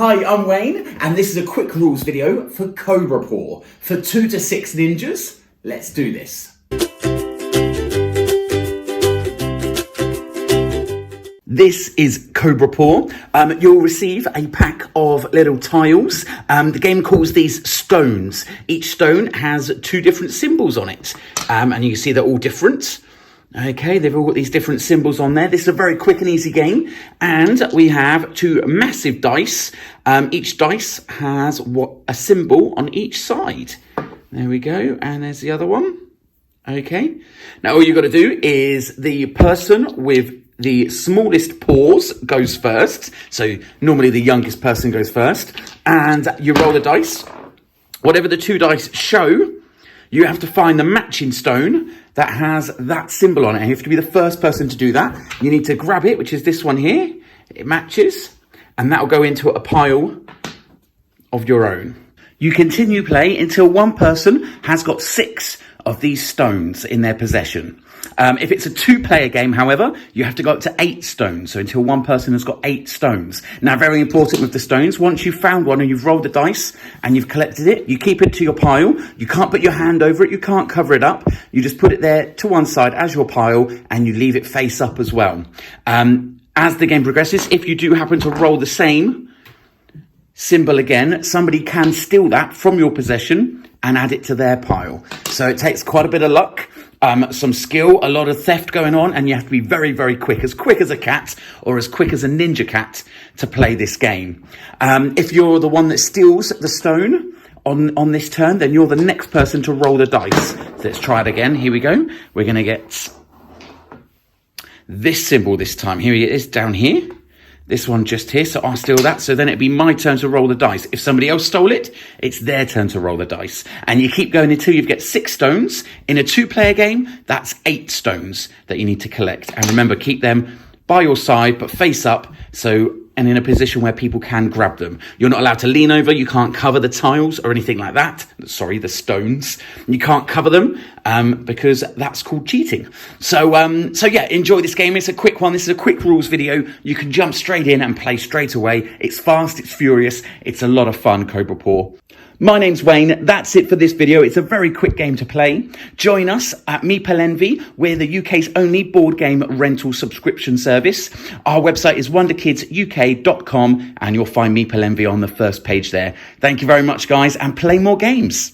Hi, I'm Wayne, and this is a quick rules video for Cobra Paw. For 2 to 6 ninjas, let's do this. This is Cobra Paw. You'll receive a pack of little tiles. The game calls these stones. Each stone has 2 different symbols on it, and you can see they're all different. Okay, they've all got these different symbols on there. This is a very quick and easy game. And we have 2 massive dice. Each dice has a symbol on each side. There we go. And there's the other one. Okay. Now all you've got to do is the person with the smallest paws goes first. So normally the youngest person goes first. And you roll the dice. Whatever the 2 dice show, you have to find the matching stone that has that symbol on it. And you have to be the first person to do that. You need to grab it, which is this one here. It matches, and that will go into a pile of your own. You continue play until one person has got 6 of these stones in their possession. If it's a 2-player game, however, you have to go up to 8 stones. So until one person has got 8 stones. Now, very important with the stones, once you've found one and you've rolled the dice and you've collected it, you keep it to your pile. You can't put your hand over it. You can't cover it up. You just put it there to one side as your pile and you leave it face up as well. As the game progresses, if you do happen to roll the same symbol again, somebody can steal that from your possession and add it to their pile. So it takes quite a bit of luck. Some skill, a lot of theft going on, and you have to be very, very quick as a cat or as quick as a ninja cat to play this game. If you're the one that steals the stone on this turn, then you're the next person to roll the dice. So let's try it again. Here we go. We're going to get this symbol this time. Here it is down here. This one just here, so I'll steal that. So then it'd be my turn to roll the dice. If somebody else stole it, it's their turn to roll the dice. And you keep going until you get 6 stones. In a 2-player game, that's 8 stones that you need to collect. And remember, keep them by your side, but face up, and in a position where people can grab them. You're not allowed to lean over. You can't cover the tiles or anything like that. Sorry, the stones. You can't cover them because that's called cheating. So yeah, enjoy this game. It's a quick one. This is a quick rules video. You can jump straight in and play straight away. It's fast. It's furious. It's a lot of fun, Cobra Paw. My name's Wayne. That's it for this video. It's a very quick game to play. Join us at Meeple Envy. We're the UK's only board game rental subscription service. Our website is wonderkidsuk.com and you'll find Meeple Envy on the first page there. Thank you very much, guys, and play more games.